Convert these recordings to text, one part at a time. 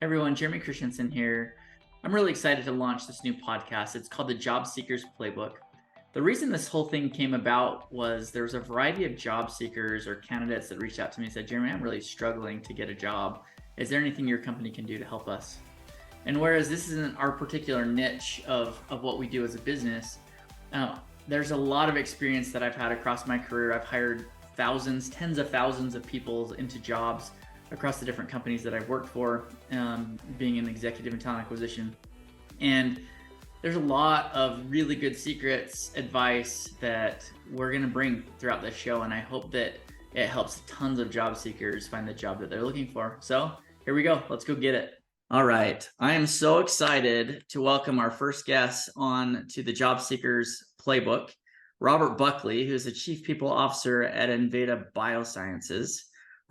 Everyone, Jeremy Christensen here. I'm really excited to launch this new podcast. It's called the Jobseeker's Playbook. The reason this whole thing came about was there was a variety of job seekers or candidates that reached out to me and said, Jeremy, I'm really struggling to get a job. Is there anything your company can do to help us? And whereas this isn't our particular niche of what we do as a business, there's a lot of experience that I've had across my career. I've hired thousands, tens of thousands of people into jobs across the different companies that I've worked for, being an executive in talent acquisition. And there's a lot of really good secrets, advice that we're going to bring throughout this show. And I hope that it helps tons of job seekers find the job that they're looking for. So here we go. Let's go get it. All right. I am so excited to welcome our first guest on to the Jobseeker's Playbook, Robert Buckley, who's the Chief People Officer at Enveda Biosciences.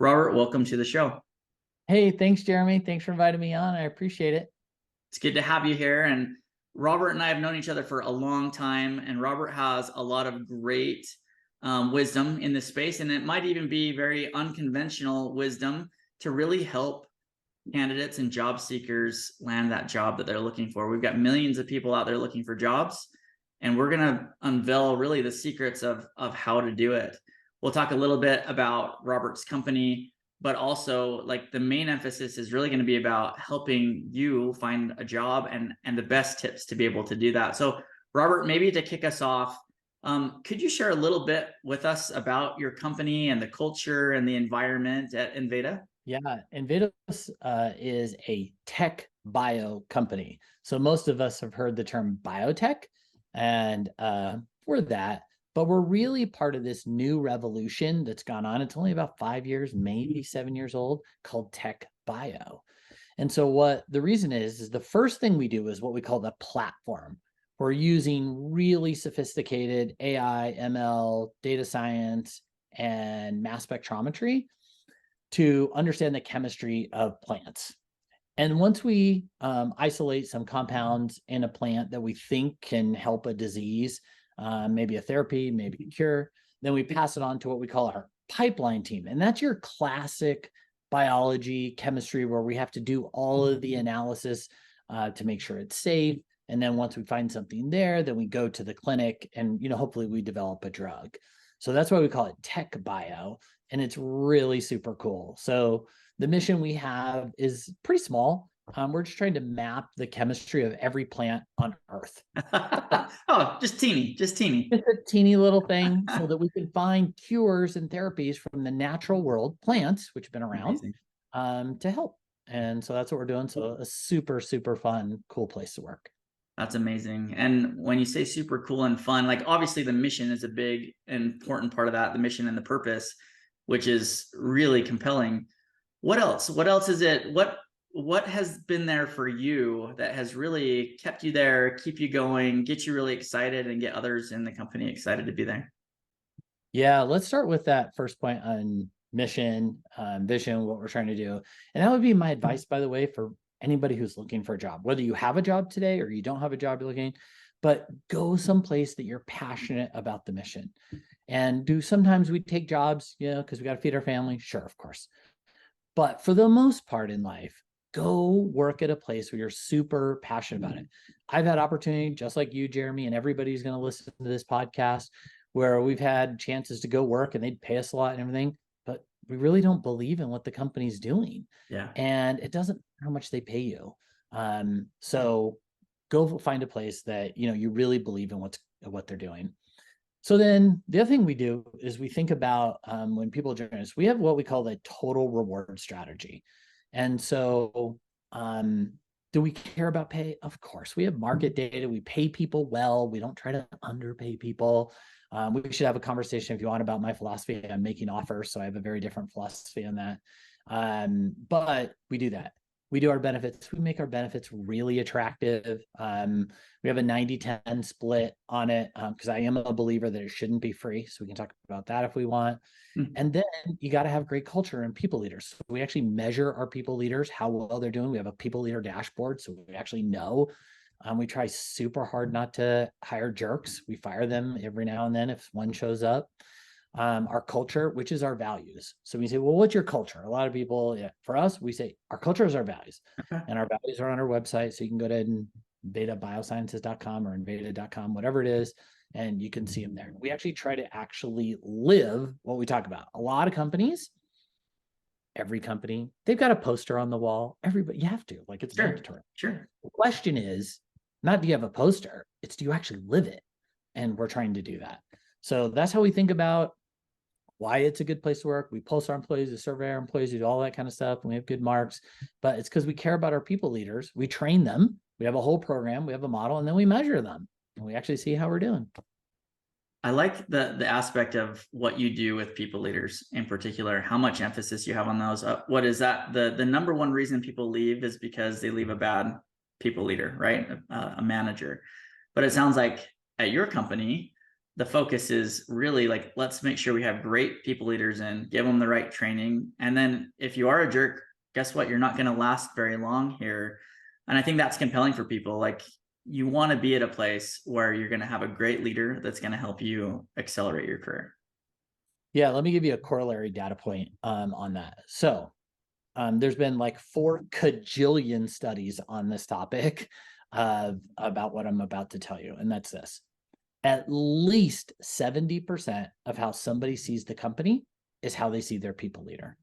Robert, welcome to the show. Hey, thanks, Jeremy. Thanks for inviting me on. I appreciate it. It's good to have you here. And Robert and I have known each other for a long time, and Robert has a lot of great wisdom in this space, and it might even be very unconventional wisdom to really help candidates and job seekers land that job that they're looking for. We've got millions of people out there looking for jobs, and we're going to unveil really the secrets of how to do it. We'll talk a little bit about Robert's company, but also like the main emphasis is really going to be about helping you find a job and the best tips to be able to do that. So Robert, maybe to kick us off, could you share a little bit with us about your company and the culture and the environment at Enveda? Yeah, Enveda is a tech bio company. So most of us have heard the term biotech, and we're that. But we're really part of this new revolution that's gone on. It's only about 5 years, maybe 7 years old, called tech bio. And so what the reason is the first thing we do is what we call the platform. We're using really sophisticated AI, ML, data science, and mass spectrometry to understand the chemistry of plants. And once we isolate some compounds in a plant that we think can help a disease, maybe a therapy, maybe a cure, then we pass it on to what we call our pipeline team. And that's your classic biology, chemistry, where we have to do all of the analysis to make sure it's safe. And then once we find something there, then we go to the clinic and, hopefully we develop a drug. So that's why we call it tech bio. And it's really super cool. So the mission we have is pretty small. We're just trying to map the chemistry of every plant on Earth. Oh, just teeny. Just a teeny little thing so that we can find cures and therapies from the natural world, plants, which have been around, to help. And so that's what we're doing. So a super, super fun, cool place to work. That's amazing. And when you say super cool and fun, like obviously the mission is a big important part of that, the mission and the purpose, which is really compelling. What else? What else is it? What has been there for you that has really kept you there, keep you going, get you really excited, and get others in the company excited to be there? Yeah, let's start with that first point on mission, vision, what we're trying to do. And that would be my advice, by the way, for anybody who's looking for a job, whether you have a job today or you don't have a job you're looking, but go someplace that you're passionate about the mission. And sometimes we take jobs, because we got to feed our family. Sure, of course. But for the most part in life, go work at a place where you're super passionate about it. I've had opportunity, just like you, Jeremy, and everybody's going to listen to this podcast, where we've had chances to go work and they'd pay us a lot and everything, but we really don't believe in what the company's doing. Yeah. And it doesn't matter how much they pay you. So go find a place that, you really believe in what they're doing. So then the other thing we do is we think about when people join us, we have what we call the total reward strategy. And so do we care about pay? Of course. We have market data. We pay people well. We don't try to underpay people. We should have a conversation if you want about my philosophy on making offers. So I have a very different philosophy on that. But we do that. We do our benefits. We make our benefits really attractive. We have a 90-10 split on it because I am a believer that it shouldn't be free. So we can talk about that if we want. And then you got to have great culture and people leaders. So we actually measure our people leaders, how well they're doing. We have a people leader dashboard. So we actually know. We try super hard not to hire jerks. We fire them every now and then if one shows up. our culture, which is our values. So we say, well, what's your culture? A lot of people, for us, we say our culture is our values. Okay. And our values are on our website. So you can go to envedabiosciences.com or enveda.com, whatever it is, and you can see them there. We actually try to actually live what we talk about. A lot of companies, every company, they've got a poster on the wall. Everybody, you have to, like, it's mandatory. Sure. The question is not, do you have a poster? It's, do you actually live it? And we're trying to do that. So that's how we think about why it's a good place to work. We pulse our employees, we survey our employees, we do all that kind of stuff, and we have good marks. But it's because we care about our people leaders. We train them. We have a whole program. We have a model, and then we measure them, and we actually see how we're doing. I like the aspect of what you do with people leaders in particular, how much emphasis you have on those. What is that? The number one reason people leave is because they leave a bad people leader, right? A manager. But it sounds like at your company, the focus is really like, let's make sure we have great people leaders in, give them the right training. And then if you are a jerk, guess what? You're not going to last very long here. And I think that's compelling for people. Like, you want to be at a place where you're going to have a great leader that's going to help you accelerate your career. Yeah, let me give you a corollary data point on that. So there's been like 4 cajillion studies on this topic about what I'm about to tell you. And that's this. At least 70% of how somebody sees the company is how they see their people leader.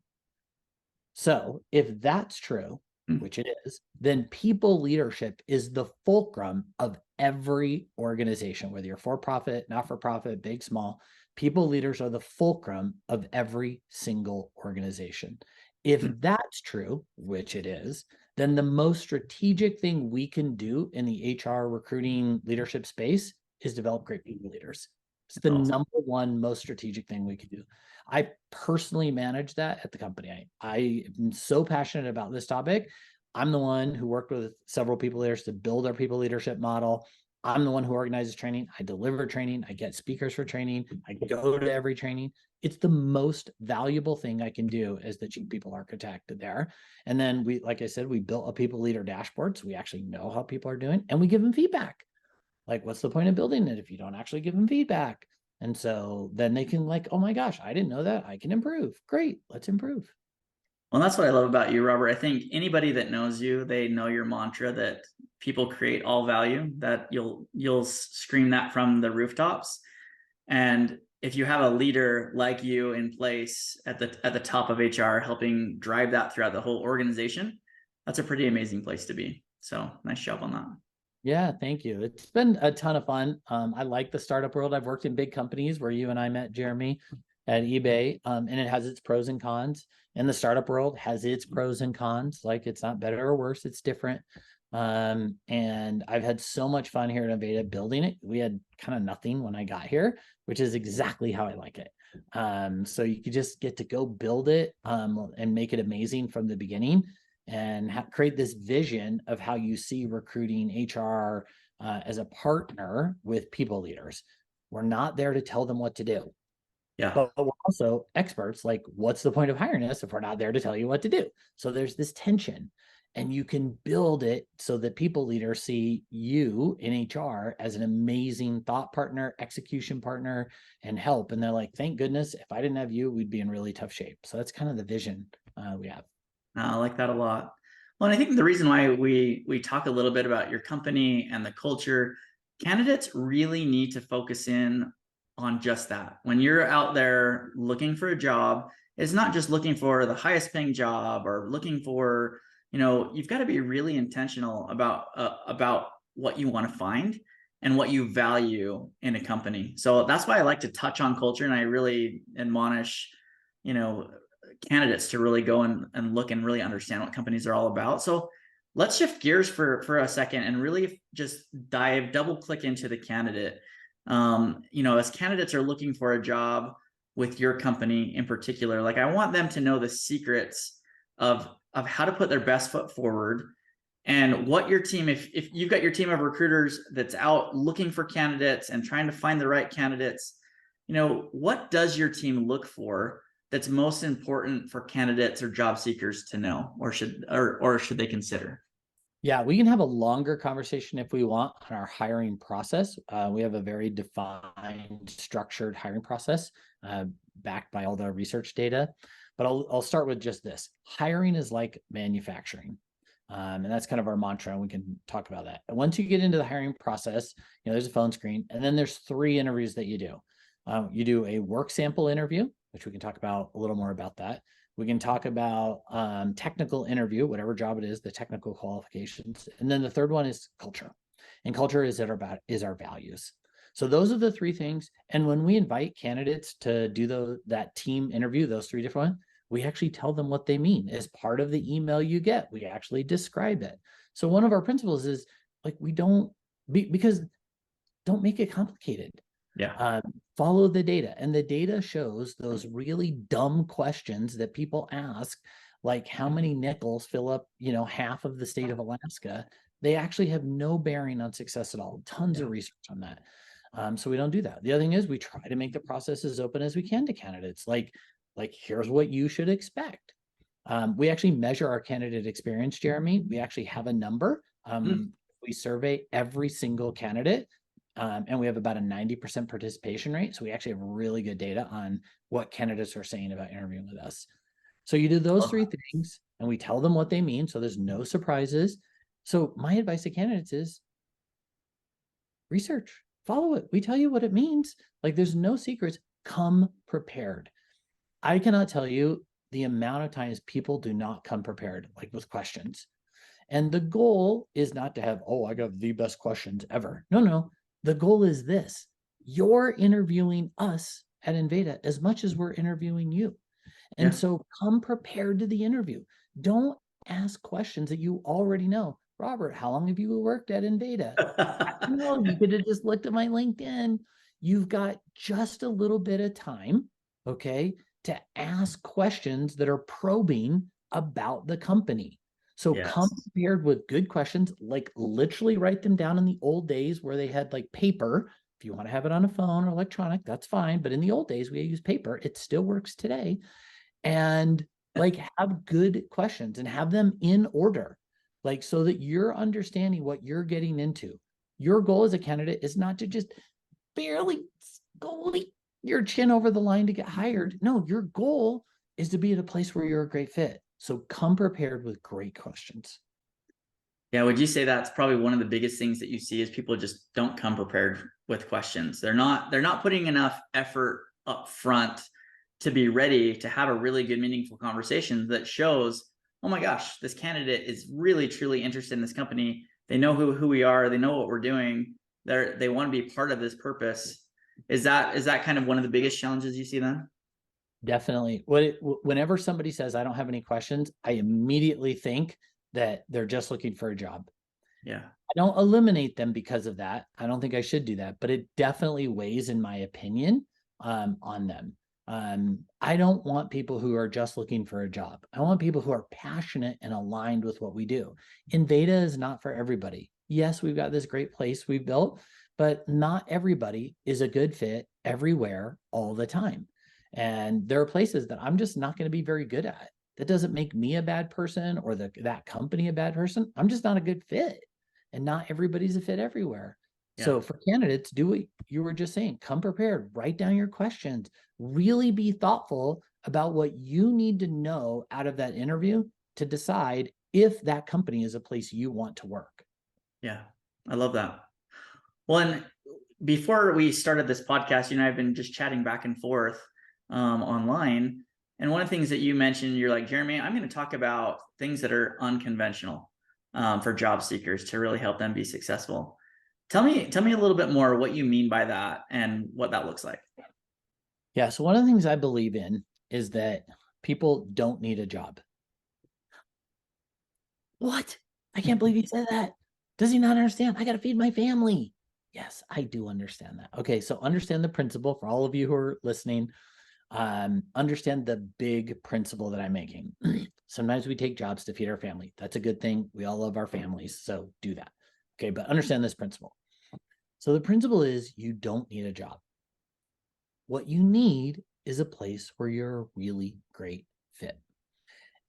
So if that's true, which it is, then people leadership is the fulcrum of every organization, whether you're for profit, not for profit, big, small. People leaders are the fulcrum of every single organization. If that's true, which it is, then the most strategic thing we can do in the HR recruiting leadership space is develop great people leaders. It's the number one most strategic thing we can do. I personally manage that at the company. I am so passionate about this topic. I'm the one who worked with several people leaders to build our people leadership model. I'm the one who organizes training. I deliver training. I get speakers for training. I go to every training. It's the most valuable thing I can do as the chief people architect there. And then we, like I said, we built a people leader dashboard. So we actually know how people are doing, and we give them feedback. Like, what's the point of building it if you don't actually give them feedback? And so then they can, like, oh my gosh, I didn't know that. I can improve. Great. Let's improve. Well, that's what I love about you, Robert. I think anybody that knows you, they know your mantra that people create all value, that you'll scream that from the rooftops. And if you have a leader like you in place at the top of HR, helping drive that throughout the whole organization, that's a pretty amazing place to be. So nice job on that. Yeah, thank you. It's been a ton of fun. I like the startup world. I've worked in big companies where you and I met, Jeremy, at eBay, and it has its pros and cons. And the startup world has its pros and cons. Like, it's not better or worse, it's different. And I've had so much fun here at Enveda building it. We had kind of nothing when I got here, which is exactly how I like it. So you could just get to go build it and make it amazing from the beginning, and create this vision of how you see recruiting HR as a partner with people leaders. We're not there to tell them what to do. Yeah. But we're also experts. Like, what's the point of hiring us if we're not there to tell you what to do? So there's this tension, and you can build it so that people leaders see you in HR as an amazing thought partner, execution partner, and help. And they're like, thank goodness, if I didn't have you, we'd be in really tough shape. So that's kind of the vision we have. I like that a lot. Well, and I think the reason why we talk a little bit about your company and the culture, candidates really need to focus in on just that. When you're out there looking for a job, it's not just looking for the highest paying job or looking for, you've got to be really intentional about what you want to find and what you value in a company. So that's why I like to touch on culture, and I really admonish, candidates to really go and look and really understand what companies are all about. So let's shift gears for a second and really just double click into the candidate. As candidates are looking for a job with your company in particular, like, I want them to know the secrets of how to put their best foot forward, and what your team, if you've got your team of recruiters that's out looking for candidates and trying to find the right candidates, what does your team look for that's most important for candidates or job seekers to know, or should they consider? Yeah, we can have a longer conversation if we want on our hiring process. We have a very defined, structured hiring process backed by all the research data. But I'll start with just this. Hiring is like manufacturing. And that's kind of our mantra, and we can talk about that. And once you get into the hiring process, there's a phone screen, and then there's 3 interviews that you do. You do a work sample interview, which we can talk about a little more about that. We can talk about technical interview, whatever job it is, the technical qualifications. And then the third one is culture. And culture is our values. So those are the 3 things. And when we invite candidates to do that team interview, those 3 different ones, we actually tell them what they mean. As part of the email you get, we actually describe it. So one of our principles is like, because don't make it complicated. Yeah. Follow the data, and the data shows those really dumb questions that people ask, like how many nickels fill up half of the state of Alaska. They actually have no bearing on success at all. Tons of research on that. So we don't do that. The other thing is we try to make the process as open as we can to candidates, like here's what you should expect. We actually measure our candidate experience, Jeremy. We actually have a number. We survey every single candidate, and we have about a 90% participation rate. So we actually have really good data on what candidates are saying about interviewing with us. So you do those 3 things, and we tell them what they mean. So there's no surprises. So my advice to candidates is research, follow it. We tell you what it means. Like, there's no secrets. Come prepared. I cannot tell you the amount of times people do not come prepared, like with questions. And the goal is not to have, I got the best questions ever. No. The goal is this. You're interviewing us at Enveda as much as we're interviewing you. And so come prepared to the interview. Don't ask questions that you already know. Robert, how long have you worked at Enveda? No, you could have just looked at my LinkedIn. You've got just a little bit of time, okay, to ask questions that are probing about the company. So come prepared with good questions, like literally write them down in the old days where they had like paper. If you want to have it on a phone or electronic, that's fine. But in the old days, we use paper. It still works today. And like have good questions and have them in order, like so that you're understanding what you're getting into. Your goal as a candidate is not to just barely squeak your chin over the line to get hired. No, your goal is to be at a place where you're a great fit. So come prepared with great questions. Yeah, would you say that's probably one of the biggest things that you see is people just don't come prepared with questions? They're not putting enough effort up front to be ready to have a really good, meaningful conversation that shows, oh my gosh, this candidate is really truly interested in this company. They know who we are. They know what we're doing. They want to be part of this purpose. Is that kind of one of the biggest challenges you see then? Definitely. Whenever somebody says, I don't have any questions, I immediately think that they're just looking for a job. Yeah. I don't eliminate them because of that. I don't think I should do that, but it definitely weighs, in my opinion, on them. I don't want people who are just looking for a job. I want people who are passionate and aligned with what we do. Enveda is not for everybody. Yes, we've got this great place we've built, but not everybody is a good fit everywhere all the time. And there are places that I'm just not going to be very good at. That doesn't make me a bad person or that company a bad person. I'm just not a good fit. And not everybody's a fit everywhere. Yeah. So for candidates, do what you were just saying. Come prepared, write down your questions, really be thoughtful about what you need to know out of that interview to decide if that company is a place you want to work. Yeah, I love that. Well, and before we started this podcast, you and I have been just chatting back and forth online. And one of the things that you mentioned, you're like, Jeremy, I'm going to talk about things that are unconventional for job seekers to really help them be successful. Tell me a little bit more what you mean by that and what that looks like. Yeah. So one of the things I believe in is that people don't need a job. What? I can't believe he said that. Does he not understand? I got to feed my family. Yes, I do understand that. Okay. So understand the principle for all of you who are listening. Understand the big principle that I'm making. Sometimes we take jobs to feed our family. That's a good thing. We all love our families. So do that. Okay. But understand this principle. So the principle is you don't need a job. What you need is a place where you're a really great fit.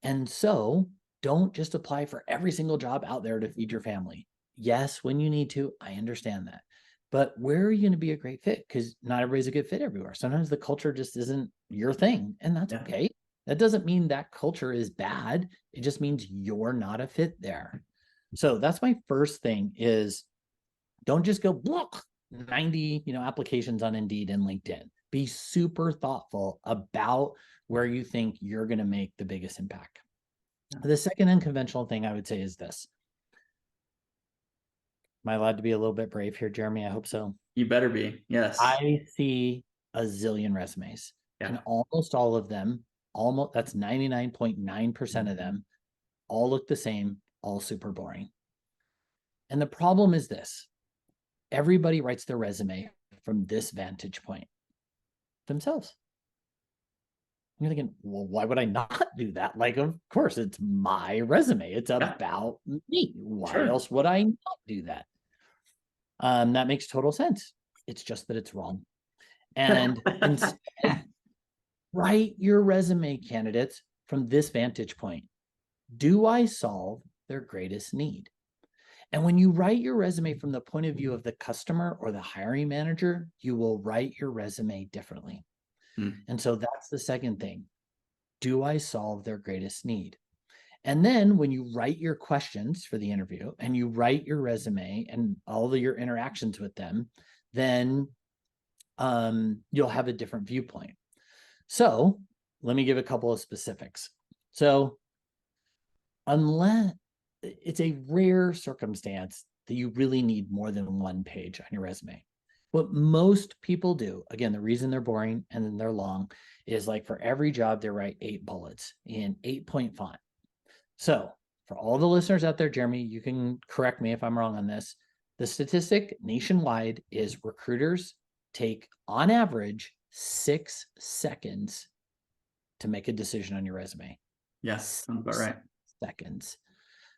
And so Don't just apply for every single job out there to feed your family. Yes, when you need to, I understand that. But where are you going to be a great fit? Because not everybody's a good fit everywhere. Sometimes the culture just isn't your thing, and that's Yeah. okay. That doesn't mean that culture is bad. It just means you're not a fit there. So that's my first thing is don't just go block 90, applications on Indeed and LinkedIn. Be super thoughtful about where you think you're going to make the biggest impact. Yeah. The second unconventional thing I would say is this. Am I allowed to be a little bit brave here, Jeremy? I hope so. You better be. Yes. I see a zillion resumes, and Yeah. almost all of them, almost that's 99.9% of them, all look the same, all super boring. And the problem is this: everybody writes their resume from this vantage point themselves. You're thinking, well, why would I not do that? Like, of course, it's my resume. It's Yeah. about me. Why Sure. else would I not do that? That makes total sense. It's just that it's wrong. And instead, write your resume candidates from this vantage point. Do I solve their greatest need? And when you write your resume from the point of view of the customer or the hiring manager, you will write your resume differently. And so that's the second thing. Do I solve their greatest need? And then when you write your questions for the interview and you write your resume and all of your interactions with them, then you'll have a different viewpoint. So let me give a couple of specifics. So unless it's a rare circumstance that you really need more than one page on your resume. What most people do, again, the reason they're boring and then they're long is like for every job, they write 8 bullets in 8-point font. So for all the listeners out there, Jeremy, you can correct me if I'm wrong on this. The statistic nationwide is recruiters take on average 6 seconds to make a decision on your resume. Yes, sounds about right. Seconds.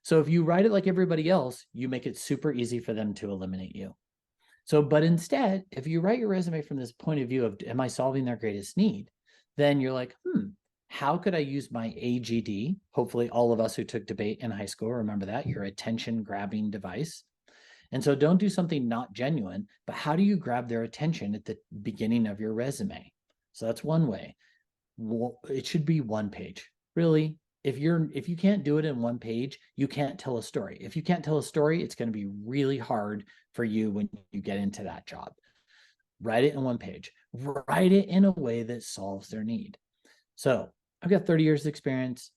So if you write it like everybody else, you make it super easy for them to eliminate you. So, but instead, if you write your resume from this point of view of, am I solving their greatest need? Then you're like, how could I use my AGD? Hopefully all of us who took debate in high school remember that, your attention grabbing device. And so don't do something not genuine, but how do you grab their attention at the beginning of your resume? So that's one way. It should be one page. Really, if you can't do it in one page, you can't tell a story. If you can't tell a story, it's going to be really hard for you when you get into that job. Write it in one page. Write it in a way that solves their need. So I've got 30 years of experience.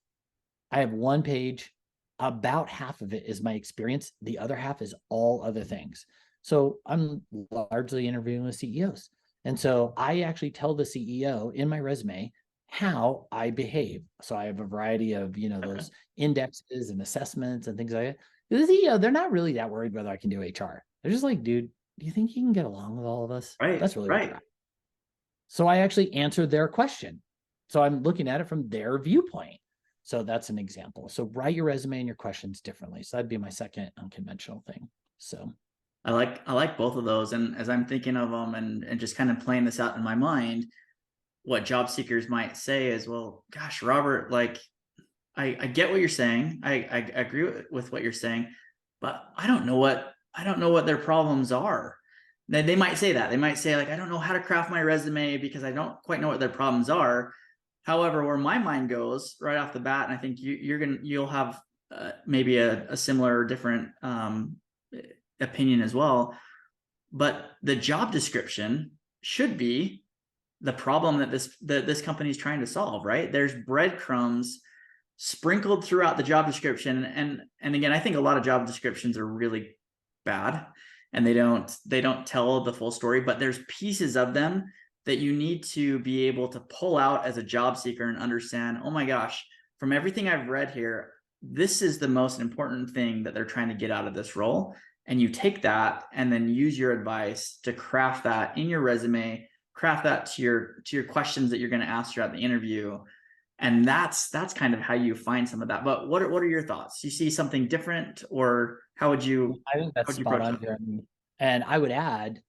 I have one page. About half of it is my experience. The other half is all other things. So I'm largely interviewing with CEOs. And so I actually tell the CEO in my resume how I behave. So I have a variety of, those indexes and assessments and things like that. The CEO, they're not really that worried whether I can do HR. They're just like, dude, do you think you can get along with all of us? Right. That's really what they're Right. at. So I actually answered their question. So I'm looking at it from their viewpoint. So that's an example. So write your resume and your questions differently. So that'd be my second unconventional thing. So I like both of those. And as I'm thinking of them and just kind of playing this out in my mind, what job seekers might say is, well, gosh, Robert, like I get what you're saying. I agree with what you're saying, but I don't know what their problems are. They might say that. They might say, like, I don't know how to craft my resume because I don't quite know what their problems are. However, where my mind goes right off the bat, and I think you'll have maybe a similar or different opinion as well, but the job description should be the problem that this company is trying to solve, right? There's breadcrumbs sprinkled throughout the job description, and again, I think a lot of job descriptions are really bad, and they don't tell the full story, but there's pieces of them that you need to be able to pull out as a job seeker and understand, oh my gosh, from everything I've read here, this is the most important thing that they're trying to get out of this role. And you take that and then use your advice to craft that in your resume, craft that to your questions that you're going to ask throughout the interview. And that's kind of how you find some of that. But what are your thoughts? You see something different, or how would you I think that's spot on, Jeremy. And I would add,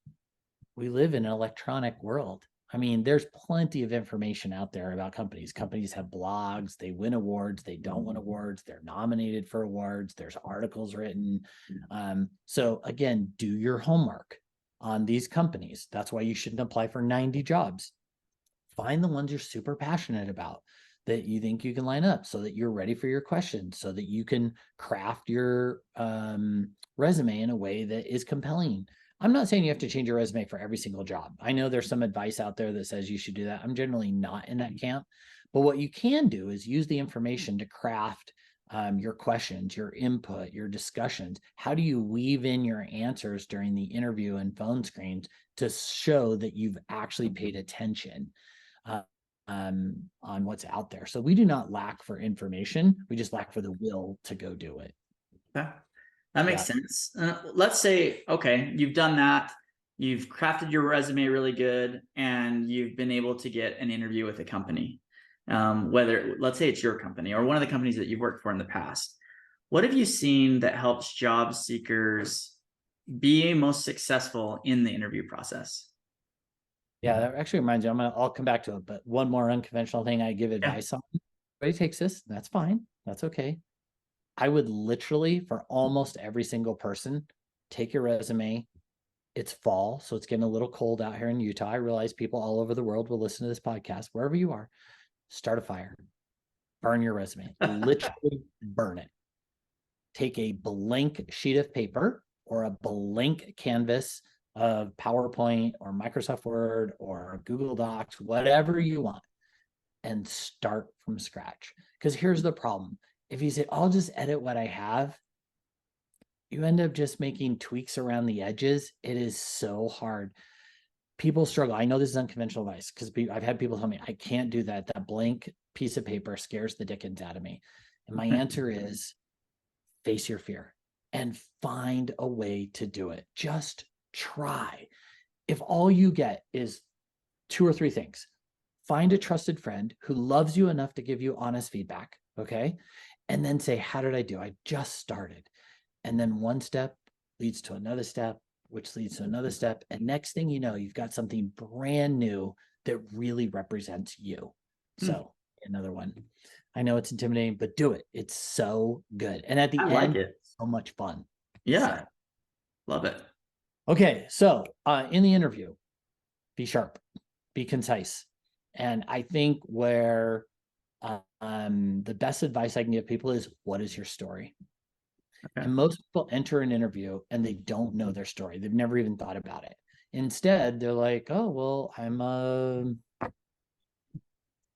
we live in an electronic world. I mean, there's plenty of information out there about companies. Companies have blogs, they win awards, they don't win awards, they're nominated for awards, there's articles written. So again, do your homework on these companies. That's why you shouldn't apply for 90 jobs. Find the ones you're super passionate about that you think you can line up so that you're ready for your questions, so that you can craft your resume in a way that is compelling. I'm not saying you have to change your resume for every single job. I know there's some advice out there that says you should do that. I'm generally not in that camp. But what you can do is use the information to craft your questions, your input, your discussions. How do you weave in your answers during the interview and phone screens to show that you've actually paid attention on what's out there? So we do not lack for information. We just lack for the will to go do it. Okay. That makes sense. Let's say, okay, you've done that. You've crafted your resume really good, and you've been able to get an interview with a company. Whether, let's say it's your company or one of the companies that you've worked for in the past. What have you seen that helps job seekers be most successful in the interview process? Yeah, that actually reminds me, I'll come back to it, but one more unconventional thing I give advice on. Everybody takes this, that's fine. That's okay. I would literally, for almost every single person, take your resume. It's fall, so it's getting a little cold out here in Utah. I realize people all over the world will listen to this podcast. Wherever you are, start a fire. Burn your resume. Literally burn it. Take a blank sheet of paper or a blank canvas of PowerPoint or Microsoft Word or Google Docs, whatever you want, and start from scratch. Because here's the problem. If you say, I'll just edit what I have, you end up just making tweaks around the edges. It is so hard. People struggle. I know this is unconventional advice because I've had people tell me, I can't do that. That blank piece of paper scares the dickens out of me. And my answer is face your fear and find a way to do it. Just try. If all you get is 2 or 3 things, find a trusted friend who loves you enough to give you honest feedback. Okay. And then say, how did I do? I just started. And then one step leads to another step, which leads to another step. And next thing you know, you've got something brand new that really represents you. So another one. I know it's intimidating, but do it. It's so good. And at the end, like it. So much fun. Yeah. So. Love it. Okay. So in the interview, be sharp, be concise. And I think where the best advice I can give people is, what is your story? Okay. And most people enter an interview and they don't know their story. They've never even thought about it. Instead, they're like, oh, well, I'm I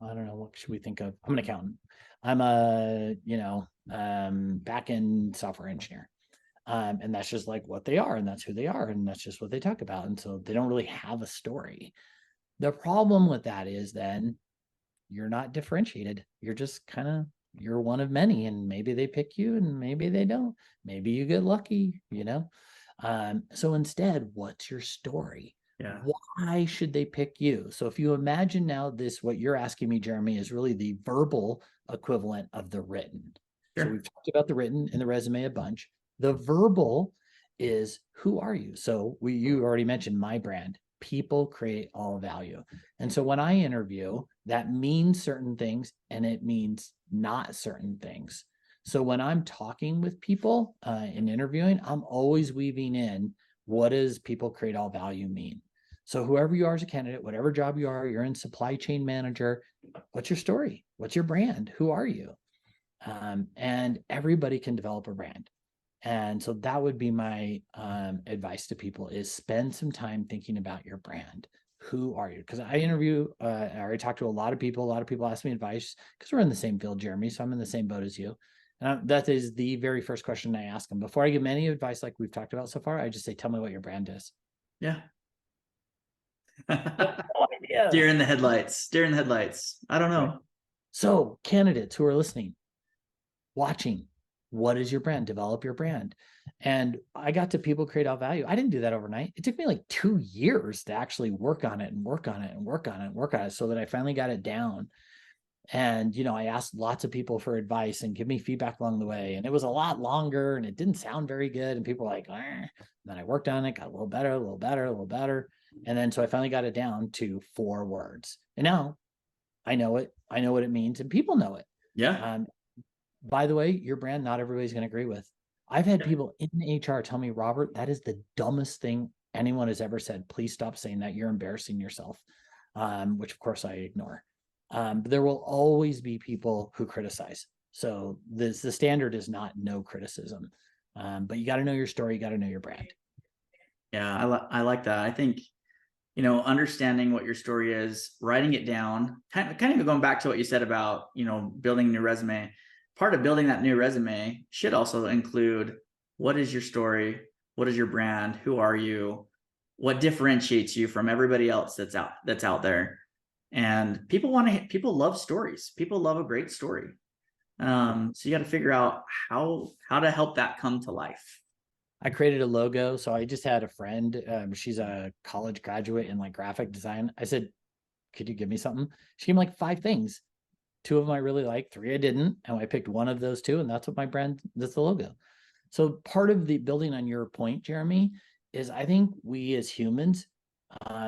don't know, what should we think of? I'm an accountant. I'm a, back-end software engineer. And that's just like what they are, and that's who they are, and that's just what they talk about. And so they don't really have a story. The problem with that is then you're not differentiated. You're just you're one of many, and maybe they pick you and maybe they don't. Maybe you get lucky, So instead, what's your story? Yeah. Why should they pick you? So if you imagine now what you're asking me, Jeremy, is really the verbal equivalent of the written. Sure. So we've talked about the written and the resume a bunch. The verbal is, who are you? So you already mentioned my brand. People create all value. And so when I interview, that means certain things and it means not certain things. So when I'm talking with people in interviewing, I'm always weaving in, what does people create all value mean? So whoever you are as a candidate, whatever job you are, you're in supply chain manager, what's your story? What's your brand? Who are you? And everybody can develop a brand. And so that would be my advice to people is spend some time thinking about your brand. Who are you? Because I already talked to a lot of people. A lot of people ask me advice because we're in the same field, Jeremy. So I'm in the same boat as you. And that is the very first question I ask them. Before I give them any advice like we've talked about so far, I just say, tell me what your brand is. Yeah. Deer in the headlights. Deer in the headlights. I don't know. Right. So candidates who are listening, watching, what is your brand? Develop your brand. And I got to people create all value. I didn't do that overnight. It took me like 2 years to actually work on it and work on it and work on it and work on it so that I finally got it down. And, I asked lots of people for advice and give me feedback along the way. And it was a lot longer and it didn't sound very good. And people were like, and then I worked on it, got a little better, a little better, a little better. And then so I finally got it down to 4 words. And now I know it. I know what it means, and people know it. Yeah. By the way, your brand, not everybody's going to agree with. I've had people in HR tell me, Robert, that is the dumbest thing anyone has ever said. Please stop saying that. You're embarrassing yourself, which of course I ignore. But there will always be people who criticize. So the standard is not no criticism, but you got to know your story. You got to know your brand. Yeah, I like that. I think, understanding what your story is, writing it down, kind of going back to what you said about, building a new resume. Part of building that new resume should also include, what is your story? What is your brand? Who are you? What differentiates you from everybody else that's out there? And people love stories. People love a great story. So you got to figure out how to help that come to life. I created a logo. So I just had a friend. She's a college graduate in like graphic design. I said, could you give me something? She gave me like 5 things. 2 of them I really liked, 3 I didn't. And I picked one of those 2. And that's what my brand, that's the logo. So part of the building on your point, Jeremy, is I think we as humans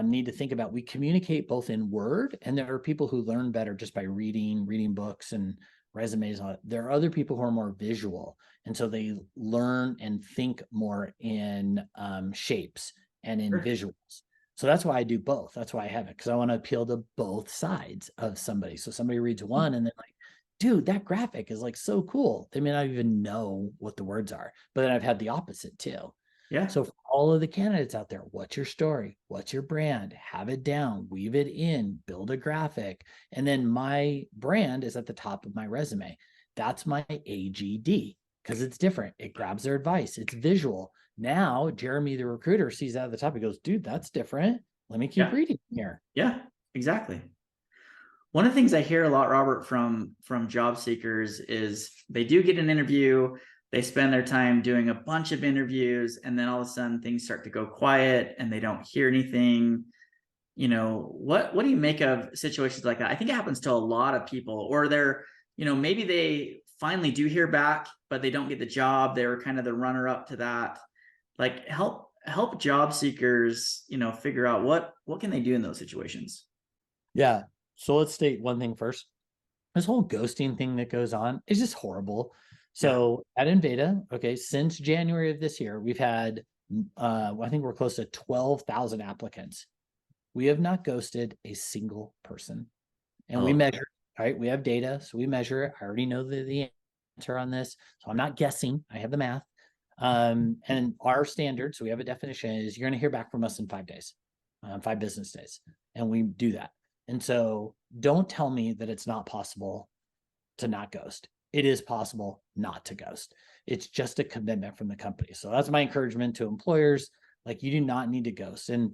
need to think about, we communicate both in word, and there are people who learn better just by reading books and resumes on it. There are other people who are more visual, and so they learn and think more in shapes and in visuals. So that's why I do both. That's why I have it, because I want to appeal to both sides of somebody. So somebody reads one and then like, dude, that graphic is like so cool. They may not even know what the words are, but then I've had the opposite too. Yeah. So for all of the candidates out there, what's your story? What's your brand? Have it down, weave it in, build a graphic. And then my brand is at the top of my resume. That's my AGD, because it's different. It grabs their advice. It's visual. Now, Jeremy, the recruiter, sees that at the top. He goes, dude, that's different. Let me keep reading here. Yeah, exactly. One of the things I hear a lot, Robert, from job seekers is they do get an interview, they spend their time doing a bunch of interviews, and then all of a sudden things start to go quiet and they don't hear anything. What do you make of situations like that? I think it happens to a lot of people, or they're, maybe they finally do hear back, but they don't get the job. They were kind of the runner up to that. Like help job seekers, figure out what can they do in those situations. Yeah. So let's state one thing first. This whole ghosting thing that goes on is just horrible. So at Enveda, okay, since January of this year, we've had, I think we're close to 12,000 applicants. We have not ghosted a single person. And we measure, right? We have data, so we measure it. I already know the answer on this, so I'm not guessing. I have the math. And our standard, so we have a definition, is you're going to hear back from us in 5 days, 5 business days. And we do that. And so don't tell me that it's not possible to not ghost. It is possible not to ghost. It's just a commitment from the company. So that's my encouragement to employers. Like, you do not need to ghost. And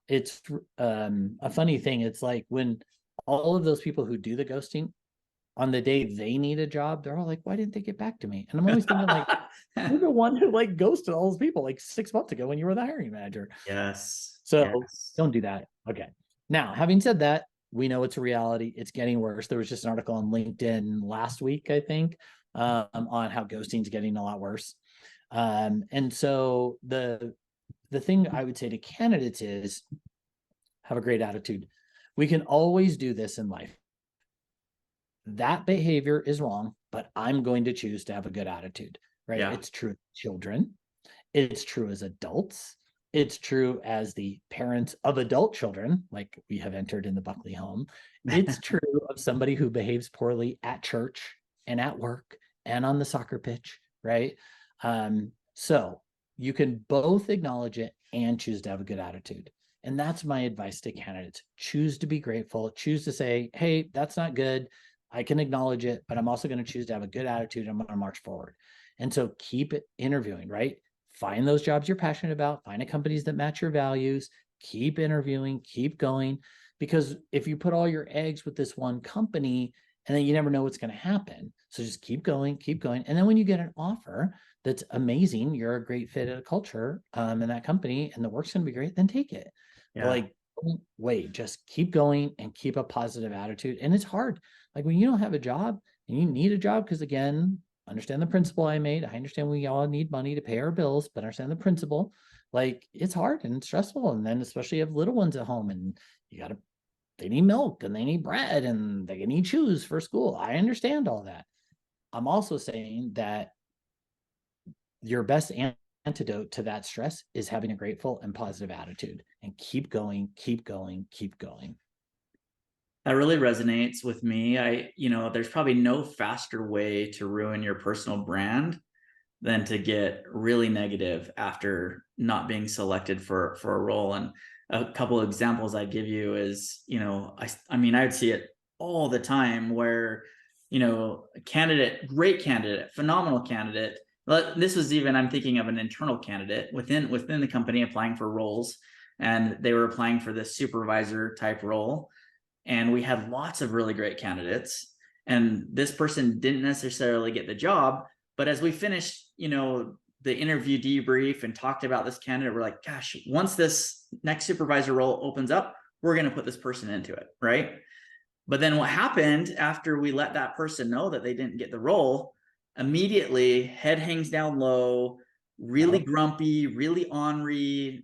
it's a funny thing. It's like when all of those people who do the ghosting, on the day they need a job, they're all like, why didn't they get back to me? And I'm always thinking like, you're the one who like ghosted all those people like 6 months ago when you were the hiring manager. Yes. So don't do that. Okay. Now, having said that, we know it's a reality. It's getting worse. There was just an article on LinkedIn last week, I think, on how ghosting is getting a lot worse. And so the thing I would say to candidates is have a great attitude. We can always do this in life. That behavior is wrong, but I'm going to choose to have a good attitude, right? Yeah. It's true as children. It's true as adults. It's true as the parents of adult children, like we have entered in the Buckley home. It's true of somebody who behaves poorly at church and at work and on the soccer pitch, right? So you can both acknowledge it and choose to have a good attitude. And that's my advice to candidates. Choose to be grateful. Choose to say, hey, that's not good. I can acknowledge it, but I'm also going to choose to have a good attitude. I'm going to march forward. And so keep interviewing, right? Find those jobs you're passionate about. Find companies that match your values. Keep interviewing, keep going. Because if you put all your eggs with this one company, and then you never know what's going to happen. So just keep going, keep going. And then when you get an offer that's amazing, you're a great fit at a culture in that company, and the work's going to be great, then take it. Yeah. But like, don't wait, just keep going and keep a positive attitude. And it's hard. Like when you don't have a job and you need a job, because again, understand the principle I made. I understand we all need money to pay our bills, but understand the principle. Like it's hard and stressful. And then especially you have little ones at home and they need milk and they need bread and they need shoes for school. I understand all that. I'm also saying that your best antidote to that stress is having a grateful and positive attitude and keep going, keep going, keep going. That really resonates with me. There's probably no faster way to ruin your personal brand than to get really negative after not being selected for a role. And a couple of examples I give you is, I mean, I would see it all the time where, a candidate, great candidate, phenomenal candidate. This was even, I'm thinking of an internal candidate within the company applying for roles, and they were applying for this supervisor type role. And we had lots of really great candidates. And this person didn't necessarily get the job. But as we finished, the interview debrief and talked about this candidate, we're like, gosh, once this next supervisor role opens up, we're going to put this person into it, right? But then what happened after we let that person know that they didn't get the role, immediately head hangs down low, really grumpy, really ornery,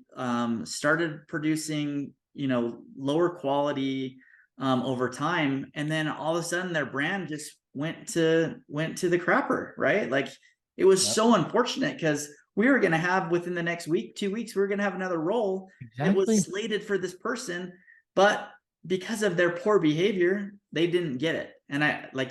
started producing, lower quality over time. And then all of a sudden their brand just went to the crapper, right? Like it was so unfortunate because we were going to have within the next week, 2 weeks, we were going to have another role that was slated for this person, but because of their poor behavior, they didn't get it. And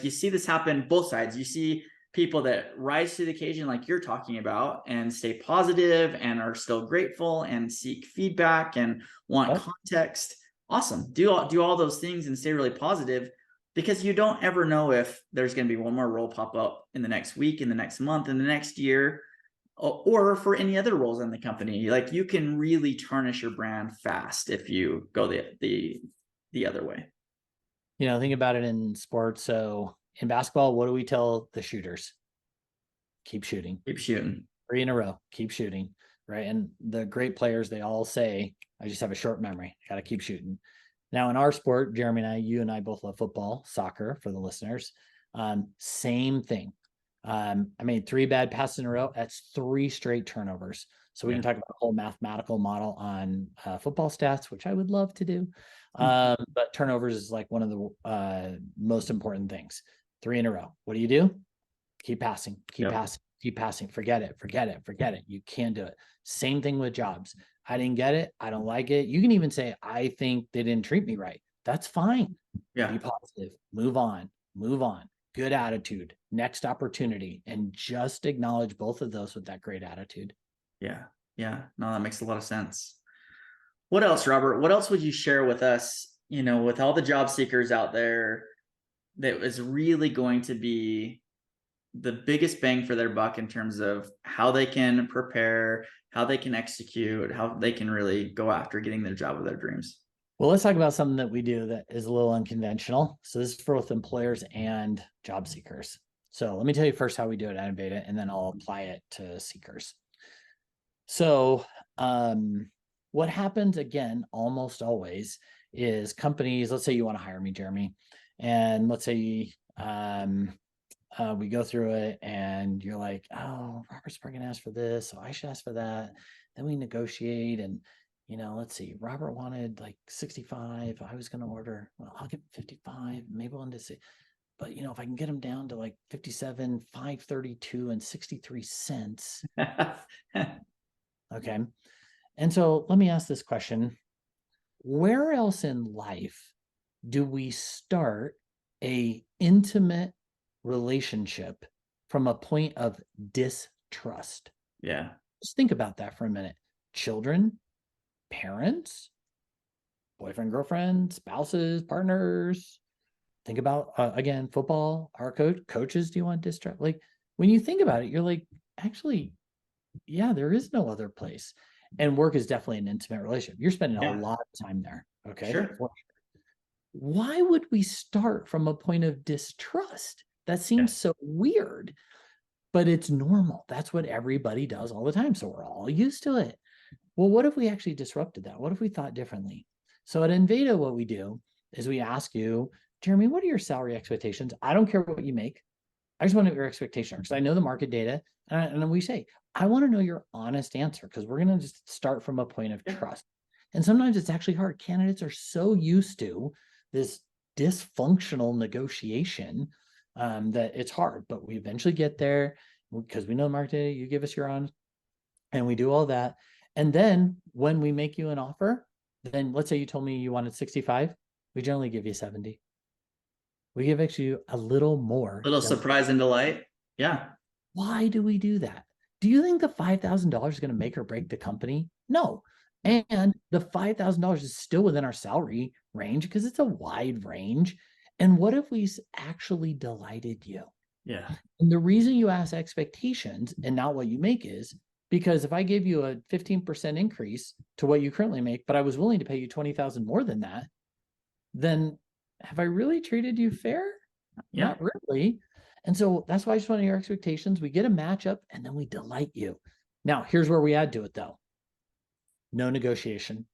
you see this happen both sides. You see people that rise to the occasion like you're talking about and stay positive and are still grateful and seek feedback and want context. Awesome. Do all those things and stay really positive, because you don't ever know if there's going to be one more role pop up in the next week, in the next month, in the next year, or for any other roles in the company. Like you can really tarnish your brand fast if you go the other way. Think about it in sports. So in basketball, what do we tell the shooters? Keep shooting. Keep shooting. 3 in a row. Keep shooting. Right. And the great players, they all say, I just have a short memory. I got to keep shooting. Now in our sport, Jeremy and I, you and I both love football, soccer for the listeners. Same thing. I made 3 bad passes in a row. That's 3 straight turnovers. So we can talk about a whole mathematical model on football stats, which I would love to do. But turnovers is like one of the most important things. 3 in a row. What do? Keep passing, keep passing, keep passing. Forget it. You can't do it. Same thing with jobs. I didn't get it. I don't like it. You can even say, I think they didn't treat me right. That's fine. Yeah. Be positive. Move on. Good attitude. Next opportunity. And just acknowledge both of those with that great attitude. Yeah. No, that makes a lot of sense. What else, Robert? What else would you share with us, with all the job seekers out there, that is really going to be the biggest bang for their buck in terms of how they can prepare, how they can execute, how they can really go after getting their job of their dreams? Well, let's talk about something that we do that is a little unconventional. So this is for both employers and job seekers. So let me tell you first how we do it at Enveda, and then I'll apply it to seekers. So what happens, again, almost always, is companies, let's say you want to hire me, Jeremy, and let's say we go through it and you're like, oh, Robert's probably gonna ask for this, so I should ask for that. Then we negotiate and, let's see, Robert wanted like 65. I was going to order, well, I'll get 55, maybe we'll see. But, if I can get them down to like 57, 532 and 63 cents. Okay. And so let me ask this question. Where else in life do we start a intimate relationship from a point of distrust? Yeah. Just think about that for a minute. Children, parents, boyfriend, girlfriend, spouses, partners. Think about, again, football, our coaches. Do you want distrust? Like when you think about it, you're like, actually, yeah, there is no other place. And work is definitely an intimate relationship. You're spending a lot of time there. Okay. Sure. Why would we start from a point of distrust? That seems so weird, but it's normal. That's what everybody does all the time. So we're all used to it. Well, what if we actually disrupted that? What if we thought differently? So at Enveda, what we do is we ask you, Jeremy, what are your salary expectations? I don't care what you make. I just want to know what your expectation because I know the market data. And we say, I want to know your honest answer because we're going to just start from a point of trust. And sometimes it's actually hard. Candidates are so used to this dysfunctional negotiation that it's hard, but we eventually get there because we know the market data. You give us your honest, and we do all that. And then when we make you an offer, then let's say you told me you wanted 65, we generally give you 70. We give actually a little more. Little surprise and delight. Yeah. Why do we do that? Do you think the $5,000 is going to make or break the company? No. And the $5,000 is still within our salary range because it's a wide range. And what if we actually delighted you? Yeah. And the reason you ask expectations and not what you make is because if I gave you a 15% increase to what you currently make, but I was willing to pay you 20,000 more than that, then have I really treated you fair? Yeah. Not really. And so that's why I just want to hear expectations. We get a matchup and then we delight you. Now, here's where we add to it though. No negotiation.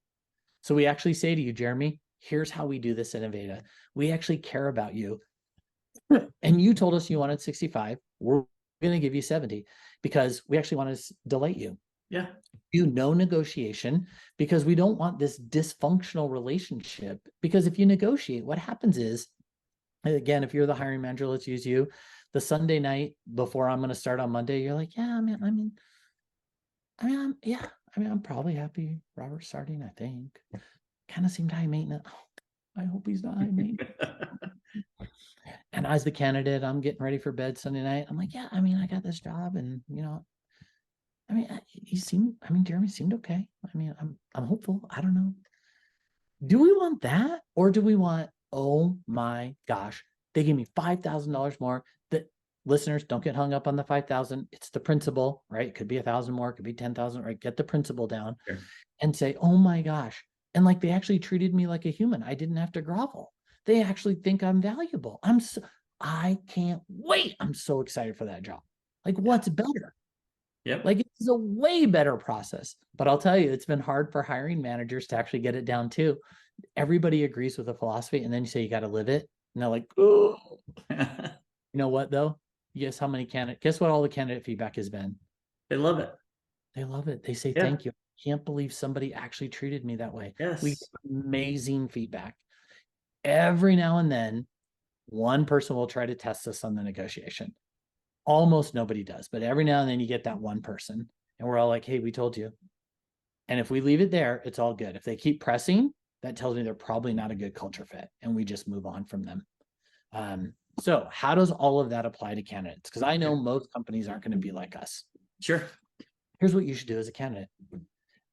So we actually say to you, Jeremy, here's how we do this at Enveda. We actually care about you. And you told us you wanted 65. We're going to give you 70 because we actually want to delight you. Yeah. Do no negotiation because we don't want this dysfunctional relationship. Because if you negotiate, what happens is, again, if you're the hiring manager, let's use you, the Sunday night before I'm going to start on Monday, you're like, yeah, I'm probably happy Robert's starting, I think. Kind of seemed high maintenance. Oh, I hope he's not high maintenance. And as the candidate, I'm getting ready for bed Sunday night. I'm like, yeah, I got this job and, Jeremy seemed okay. I'm hopeful. I don't know. Do we want that? Or do we want, oh my gosh, they gave me $5,000 more. That listeners don't get hung up on the 5,000. It's the principle, right? It could be 1,000 more, it could be 10,000, right? Get the principle down and say, oh my gosh. And like, they actually treated me like a human. I didn't have to grovel. They actually think I'm valuable. I can't wait. I'm so excited for that job. Like, what's better? Yep. Like, it's a way better process. But I'll tell you, it's been hard for hiring managers to actually get it down too. Everybody agrees with the philosophy, and then you say you got to live it. And they're like, oh, you know what though? Guess what all the candidate feedback has been? They love it. They love it. They say, thank you. I can't believe somebody actually treated me that way. Yes. We get amazing feedback. Every now and then, one person will try to test us on the negotiation. Almost nobody does, but every now and then you get that one person and we're all like, hey, we told you. And if we leave it there, it's all good. If they keep pressing, that tells me they're probably not a good culture fit and we just move on from them. So how does all of that apply to candidates? Because I know most companies aren't going to be like us. Sure. Here's what you should do as a candidate.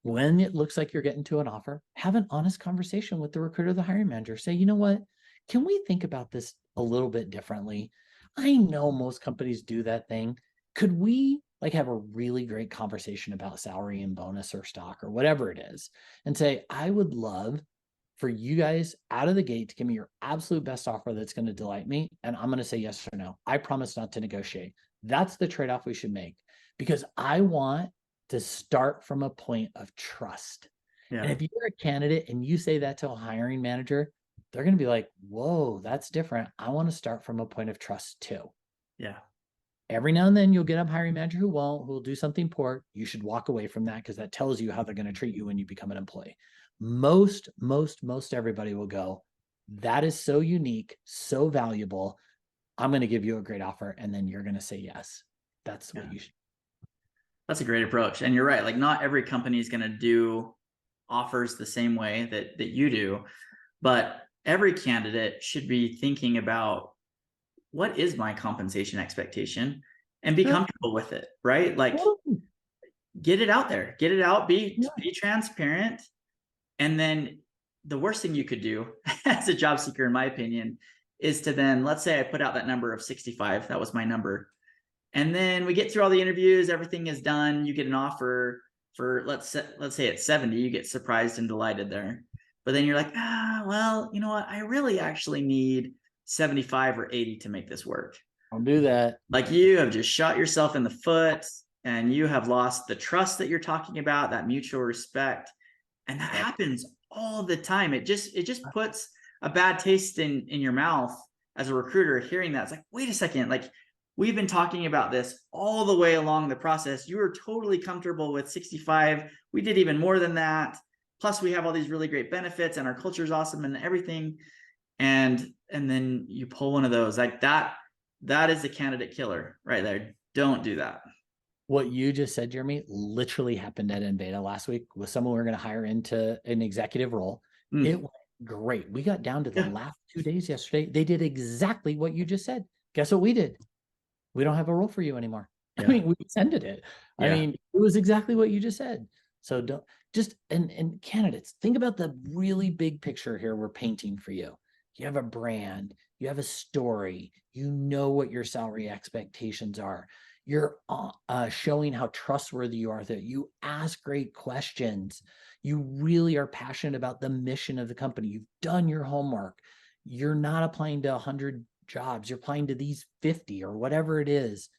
When it looks like you're getting to an offer, have an honest conversation with the recruiter, the hiring manager. Say, you know what? Can we think about this a little bit differently? I know most companies do that thing. Could we have a really great conversation about salary and bonus or stock or whatever it is and say, I would love for you guys out of the gate to give me your absolute best offer that's going to delight me. And I'm going to say yes or no. I promise not to negotiate. That's the trade-off we should make because I want to start from a point of trust. Yeah. And if you're a candidate and you say that to a hiring manager, they're going to be like, whoa, that's different. I want to start from a point of trust too. Yeah. Every now and then you'll get a hiring manager who will do something poor. You should walk away from that because that tells you how they're going to treat you when you become an employee. Most everybody will go, that is so unique, so valuable. I'm going to give you a great offer. And then you're going to say yes. That's what you should. That's a great approach. And you're right. Like not every company is going to do offers the same way that you do, but every candidate should be thinking about what is my compensation expectation and be comfortable with it, right? Like get it out there, get it out, be transparent. And then the worst thing you could do as a job seeker, in my opinion, is to then, let's say I put out that number of 65, that was my number. And then we get through all the interviews, everything is done. You get an offer for, let's say it's 70, you get surprised and delighted there. But then you're like, well, you know what? I really actually need 75 or 80 to make this work. I'll do that. Like you have just shot yourself in the foot and you have lost the trust that you're talking about, that mutual respect. And that happens all the time. It just puts a bad taste in your mouth as a recruiter hearing that. It's like, wait a second, like we've been talking about this all the way along the process. You were totally comfortable with 65. We did even more than that. Plus, we have all these really great benefits and our culture is awesome and everything. And then you pull one of those like that. That is a candidate killer right there. Don't do that. What you just said, Jeremy, literally happened at Enveda last week with someone we are going to hire into an executive role. It went great. We got down to the last 2 days yesterday. They did exactly what you just said. Guess what we did? We don't have a role for you anymore. I mean, we extended it. I mean, it was exactly what you just said. So don't just, and candidates, think about the really big picture here we're painting for you. You have a brand, you have a story, you know what your salary expectations are. You're showing how trustworthy you are, that you ask great questions. You really are passionate about the mission of the company. You've done your homework. You're not applying to 100 jobs. You're applying to these 50 or whatever it is.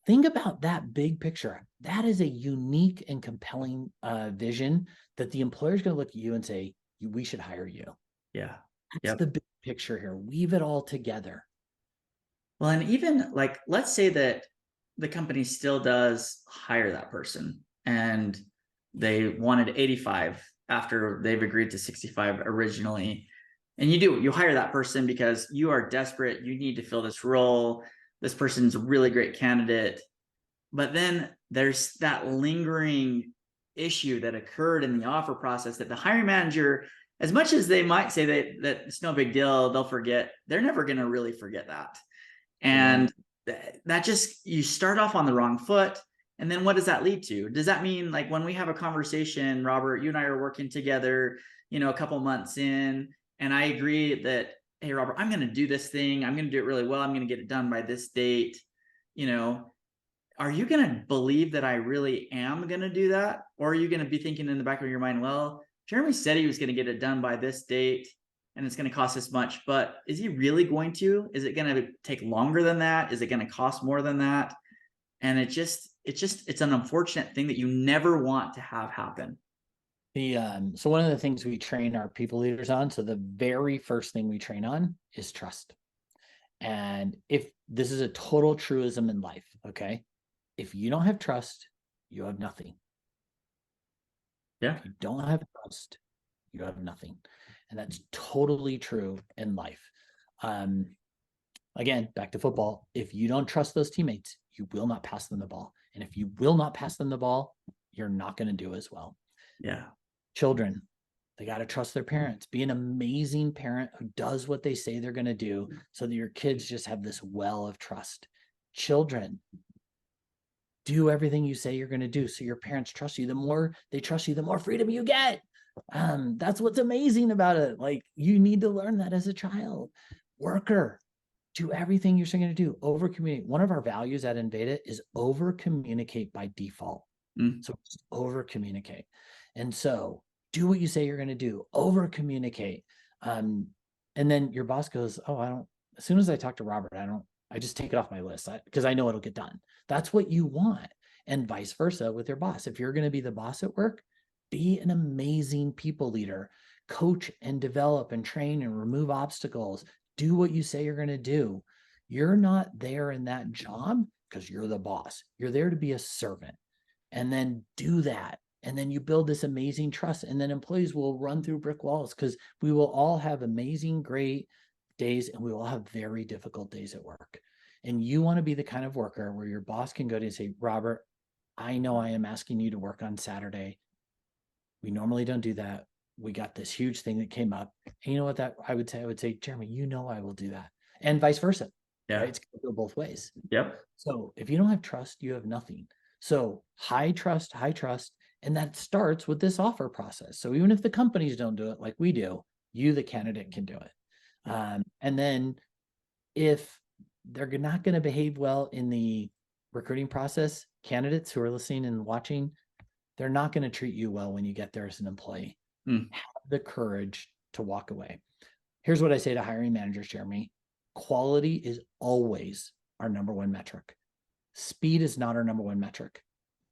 Think about that big picture. That is a unique and compelling vision that the employer is going to look at you and say, we should hire you. Yeah. That's the big picture here. Weave it all together. Well, and even like, let's say that the company still does hire that person and they wanted 85 after they've agreed to 65 originally. And you hire that person because you are desperate. You need to fill this role. This person's a really great candidate. But then there's that lingering issue that occurred in the offer process that the hiring manager, as much as they might say that it's no big deal, they'll forget, they're never going to really forget that. And that just, you start off on the wrong foot. And then what does that lead to? Does that mean like when we have a conversation, Robert, you and I are working together, a couple months in, and I agree that, hey, Robert, I'm going to do this thing. I'm going to do it really well. I'm going to get it done by this date. Are you going to believe that I really am going to do that? Or are you going to be thinking in the back of your mind, well, Jeremy said he was going to get it done by this date and it's going to cost this much, but is he really going to? Is it going to take longer than that? Is it going to cost more than that? And it's an unfortunate thing that you never want to have happen. So one of the things we train our people leaders on, so the very first thing we train on is trust. And if this is a total truism in life, okay? If you don't have trust, you have nothing. Yeah. If you don't have trust, you have nothing. And that's totally true in life. Again, back to football. If you don't trust those teammates, you will not pass them the ball. And if you will not pass them the ball, you're not going to do as well. Yeah. Children, they got to trust their parents. Be an amazing parent who does what they say they're going to do so that your kids just have this well of trust. Children, do everything you say you're going to do so your parents trust you. The more they trust you, the more freedom you get. That's what's amazing about it. Like, you need to learn that as a child. Worker, do everything you're saying going to do. Over communicate. One of our values at Enveda is over communicate by default. So just over communicate. And so do what you say you're going to do. Over communicate. And then your boss goes, oh, as soon as I talk to Robert, I just take it off my list because I know it'll get done. That's what you want. And vice versa with your boss. If you're going to be the boss at work, be an amazing people leader. Coach and develop and train and remove obstacles. Do what you say you're going to do. You're not there in that job because you're the boss. You're there to be a servant. And then do that. And then you build this amazing trust. And then employees will run through brick walls because we will all have amazing, great days, and we will have very difficult days at work. And you want to be the kind of worker where your boss can go to and say, Robert, I know I am asking you to work on Saturday. We normally don't do that. We got this huge thing that came up. And you know what I would say, Jeremy, you know I will do that. And vice versa. Yeah. Right? It's going to go both ways. Yep. So if you don't have trust, you have nothing. So high trust. And that starts with this offer process. So even if the companies don't do it like we do, you, the candidate, can do it. And then if they're not going to behave well in the recruiting process, candidates who are listening and watching, they're not going to treat you well when you get there as an employee. Have the courage to walk away. Here's what I say to hiring managers, Jeremy. Quality is always our number one metric. Speed is not our number one metric.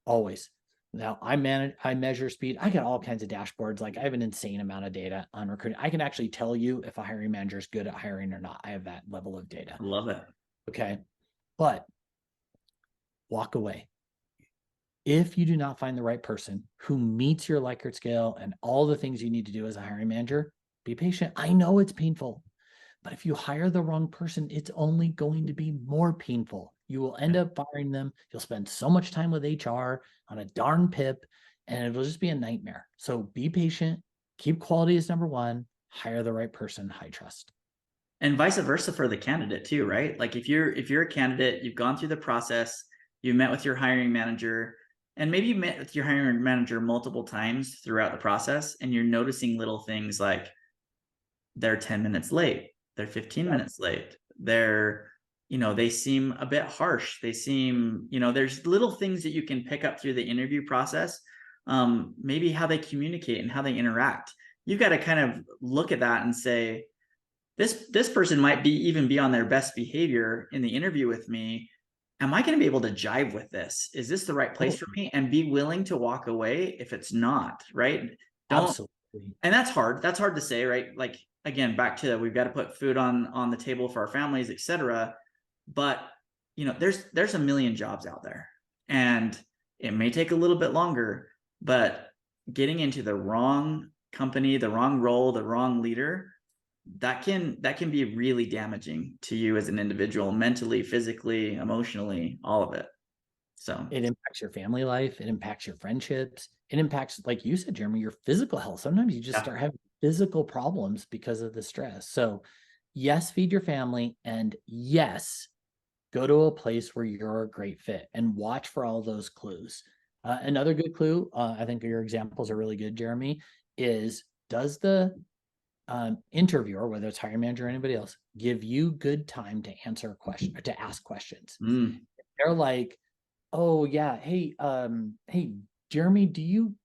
Always. Now I measure speed. I got all kinds of dashboards. Like, I have an insane amount of data on recruiting. I can actually tell you if a hiring manager is good at hiring or not. I have that level of data. I love it. Okay. but walk away. If you do not find the right person who meets your Likert scale and all the things you need to do as a hiring manager, be patient. I know it's painful, but if you hire the wrong person, it's only going to be more painful. You will end up firing them. You'll spend so much time with HR on a darn PIP, and it'll just be a nightmare. So be patient, keep quality as number one, hire the right person, high trust. And vice versa for the candidate too, right? Like if you're a candidate, you've gone through the process, you met with your hiring manager, and maybe you met with your hiring manager multiple times throughout the process, and you're noticing little things like they're 10 minutes late, they're 15 minutes late, they seem a bit harsh, they seem, there's little things that you can pick up through the interview process. Maybe how they communicate and how they interact, you've got to kind of look at that and say, this person might even be on their best behavior in the interview with me. Am I going to be able to jive with this? Is this the right place for me? And be willing to walk away if it's not, right? Absolutely. And that's hard. That's hard to say, right? Like, again, back to we've got to put food on the table for our families, etc. But there's a million jobs out there, and it may take a little bit longer, but getting into the wrong company, the wrong role, the wrong leader, that can be really damaging to you as an individual, mentally, physically, emotionally, all of it. So it impacts your family life, it impacts your friendships, it impacts, like you said, Jeremy, your physical health. Sometimes you just start having physical problems because of the stress. So yes, feed your family, and yes, go to a place where you're a great fit and watch for all those clues. Another good clue, I think your examples are really good, Jeremy, is does the interviewer, whether it's hiring manager or anybody else, give you good time to answer a question or to ask questions? They're like, oh yeah, hey, hey, Jeremy, do you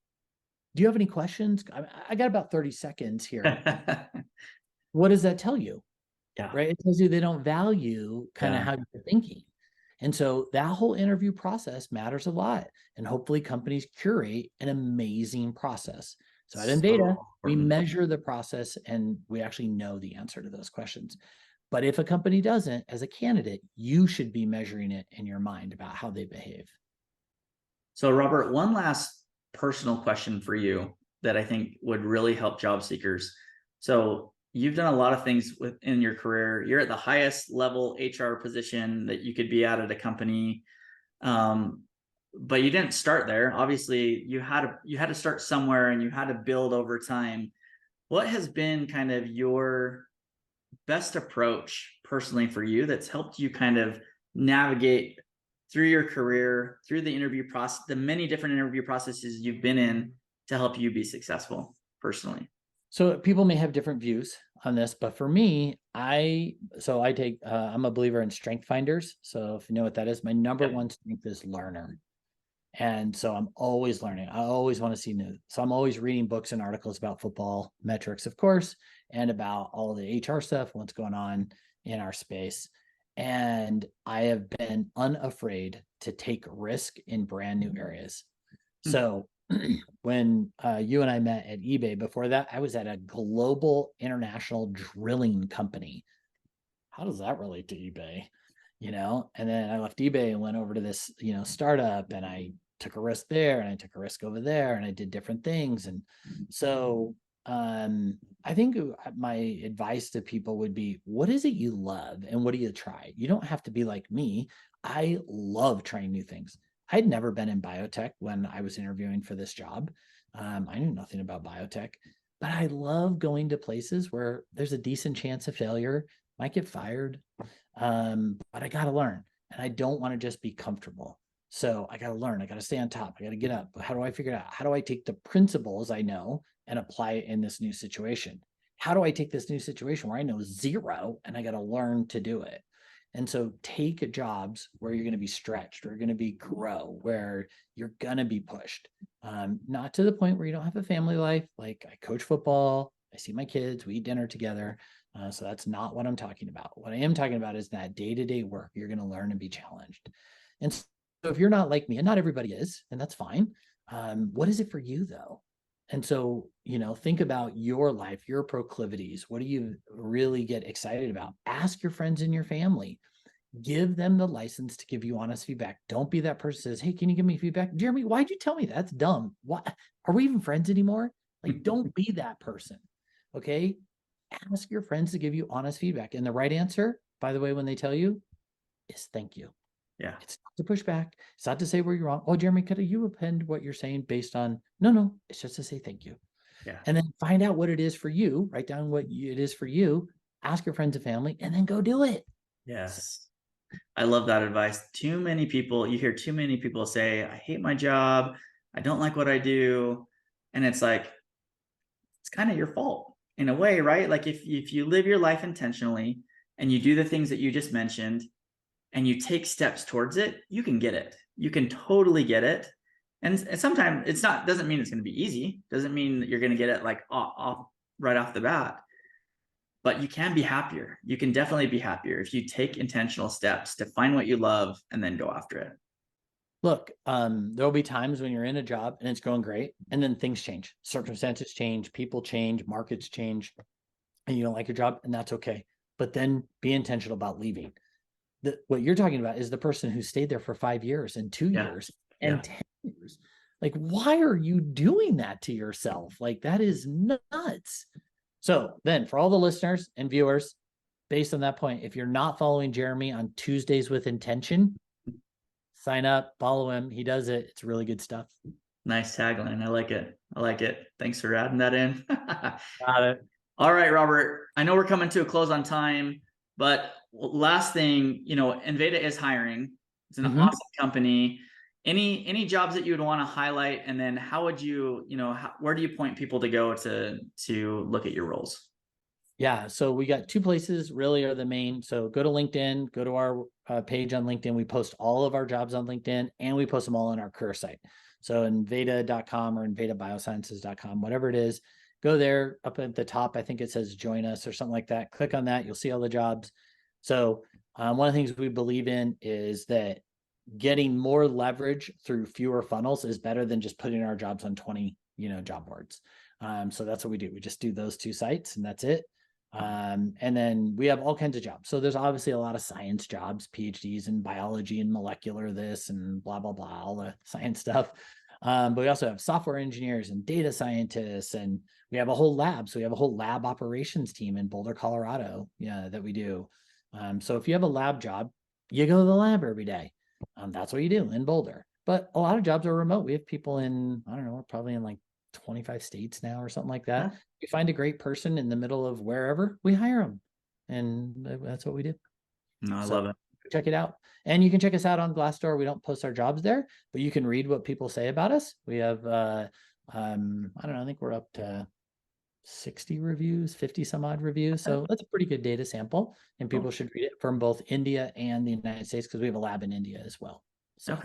have any questions? I got about 30 seconds here. What does that tell you? Right? It tells you they don't value kind of how you're thinking. And so that whole interview process matters a lot. And hopefully companies curate an amazing process. So at Enveda, we measure the process and we actually know the answer to those questions. But if a company doesn't, as a candidate, you should be measuring it in your mind about how they behave. So Robert, one last personal question for you that I think would really help job seekers. So you've done a lot of things within your career. You're at the highest level HR position that you could be at a company. But you didn't start there. Obviously, you had to start somewhere, and you had to build over time. What has been kind of your best approach personally for you that's helped you kind of navigate through your career, through the interview process, the many different interview processes you've been in to help you be successful personally? So people may have different views on this, but for me, I'm a believer in strength finders. So if you know what that is, my number one strength is learner. And so I'm always learning. I always want to see new. So I'm always reading books and articles about football metrics, of course, and about all the HR stuff, what's going on in our space. And I have been unafraid to take risk in brand new areas. So when you and I met at eBay, before that, I was at a global international drilling company. How does that relate to eBay? And then I left eBay and went over to this, startup, and I took a risk there and I took a risk over there and I did different things. And so I think my advice to people would be, what is it you love and what do you try? You don't have to be like me. I love trying new things. I'd never been in biotech when I was interviewing for this job. I knew nothing about biotech, but I love going to places where there's a decent chance of failure, might get fired, but I got to learn, and I don't want to just be comfortable. So I got to learn. I got to stay on top. I got to get up. How do I figure it out? How do I take the principles I know and apply it in this new situation? How do I take this new situation where I know zero and I got to learn to do it? And so take jobs where you're going to be stretched, or you're going to be grow, where you're going to be pushed. Not to the point where you don't have a family life. Like, I coach football, I see my kids, we eat dinner together. So that's not what I'm talking about. What I am talking about is that day-to-day work, you're going to learn and be challenged. And so if you're not like me, and not everybody is, and that's fine. What is it for you though? And so, think about your life, your proclivities. What do you really get excited about? Ask your friends and your family. Give them the license to give you honest feedback. Don't be that person who says, hey, can you give me feedback? Jeremy, why'd you tell me that? That's dumb. What? Are we even friends anymore? Like, don't be that person. Okay. Ask your friends to give you honest feedback. And the right answer, by the way, when they tell you, is thank you. Yeah. It's not to push back. It's not to say where you're wrong. Oh, Jeremy, could you append what you're saying based on? No, it's just to say thank you. Yeah. And then find out what it is for you. Write down what it is for you. Ask your friends and family, and then go do it. Yes. I love that advice. You hear too many people say, I hate my job. I don't like what I do. And it's like, it's kind of your fault in a way, right? Like if you live your life intentionally and you do the things that you just mentioned and you take steps towards it, you can get it. You can totally get it. And sometimes doesn't mean it's going to be easy. Doesn't mean that you're going to get it like right off the bat. But you can be happier. You can definitely be happier if you take intentional steps to find what you love and then go after it. Look, there'll be times when you're in a job and it's going great, and then things change, circumstances change, people change, markets change, and you don't like your job, and that's okay. But then be intentional about leaving. What you're talking about is the person who stayed there for 5 years and 2 years and 10 years. Like, why are you doing that to yourself? Like, that is nuts. So then for all the listeners and viewers, based on that point, if you're not following Jeremy on Tuesdays with Intention, sign up, follow him. He does it. It's really good stuff. Nice tagline. I like it. Thanks for adding that in. Got it. All right, Robert. I know we're coming to a close on time, but last thing, Enveda is hiring. It's an awesome company. Any jobs that you would want to highlight, and then how would you, where do you point people to go to look at your roles? Yeah, so we got 2 places really are the main. So go to LinkedIn, go to our page on LinkedIn. We post all of our jobs on LinkedIn, and we post them all on our career site. So Enveda.com or EnvedaBiosciences.com, whatever it is, go there. Up at the top, I think it says join us or something like that. Click on that. You'll see all the jobs. So one of the things we believe in is that getting more leverage through fewer funnels is better than just putting our jobs on 20, job boards. So that's what we do. We just do those 2 sites and that's it. And then we have all kinds of jobs. So there's obviously a lot of science jobs, PhDs in biology and molecular this and blah, blah, blah, all the science stuff. But we also have software engineers and data scientists, and we have a whole lab. So we have a whole lab operations team in Boulder, Colorado, that we do. So if you have a lab job, you go to the lab every day. That's what you do in Boulder. But a lot of jobs are remote. We have people in, I don't know, we're probably in like 25 states now or something like that. Yeah. We find a great person in the middle of wherever, we hire them. And that's what we do. No, I love it. Check it out. And you can check us out on Glassdoor. We don't post our jobs there, but you can read what people say about us. We have, I don't know, I think we're up to 60 reviews, 50 some odd reviews. So that's a pretty good data sample. And people should read it from both India and the United States because we have a lab in India as well. So,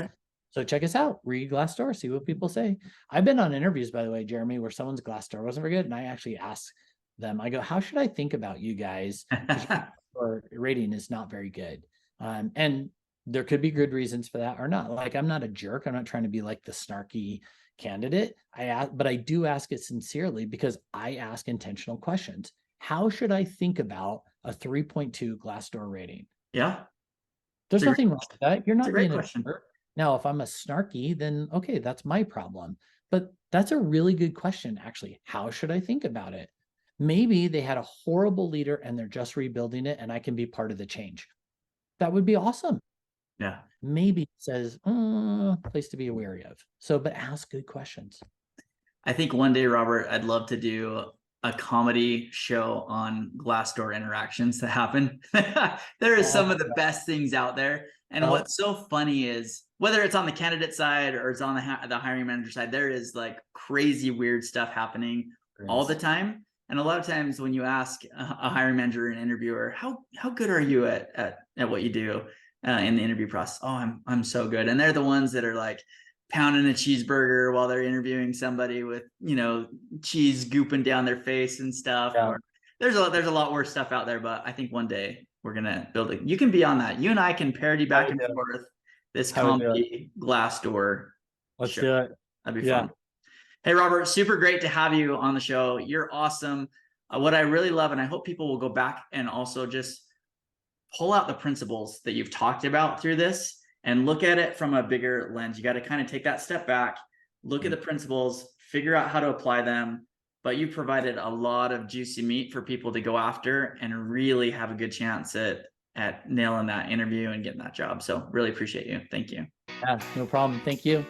So check us out, read Glassdoor, see what people say. I've been on interviews, by the way, Jeremy, where someone's Glassdoor wasn't very good. And I actually asked them, I go, how should I think about you guys? Or rating is not very good. And there could be good reasons for that or not. Like, I'm not a jerk. I'm not trying to be like the snarky candidate. But I do ask it sincerely because I ask intentional questions. How should I think about a 3.2 Glassdoor rating? Yeah. There's nothing wrong with that. You're not being a jerk. Now, if I'm a snarky, then okay, that's my problem. But that's a really good question, actually. How should I think about it? Maybe they had a horrible leader and they're just rebuilding it and I can be part of the change. That would be awesome. Yeah. Maybe it says, place to be wary of. So, but ask good questions. I think one day, Robert, I'd love to do a comedy show on Glassdoor interactions that happen. There is some of the best things out there. And what's so funny is whether it's on the candidate side or it's on the hiring manager side, there is like crazy weird stuff happening all the time. And a lot of times when you ask a hiring manager or an interviewer, how good are you at what you do in the interview process? Oh, I'm so good. And they're the ones that are like pounding a cheeseburger while they're interviewing somebody with, cheese gooping down their face and stuff. Yeah. Or there's a lot worse stuff out there, but I think one day we're going to build it. You can be on that. You and I can parody back and forth this comedy Glassdoor. Let's do it. That'd be fun. Hey, Robert, super great to have you on the show. You're awesome. What I really love, and I hope people will go back and also just pull out the principles that you've talked about through this and look at it from a bigger lens. You got to kind of take that step back, look at the principles, figure out how to apply them. But you provided a lot of juicy meat for people to go after and really have a good chance at nailing that interview and getting that job. So really appreciate you. Thank you. Yeah, no problem. Thank you.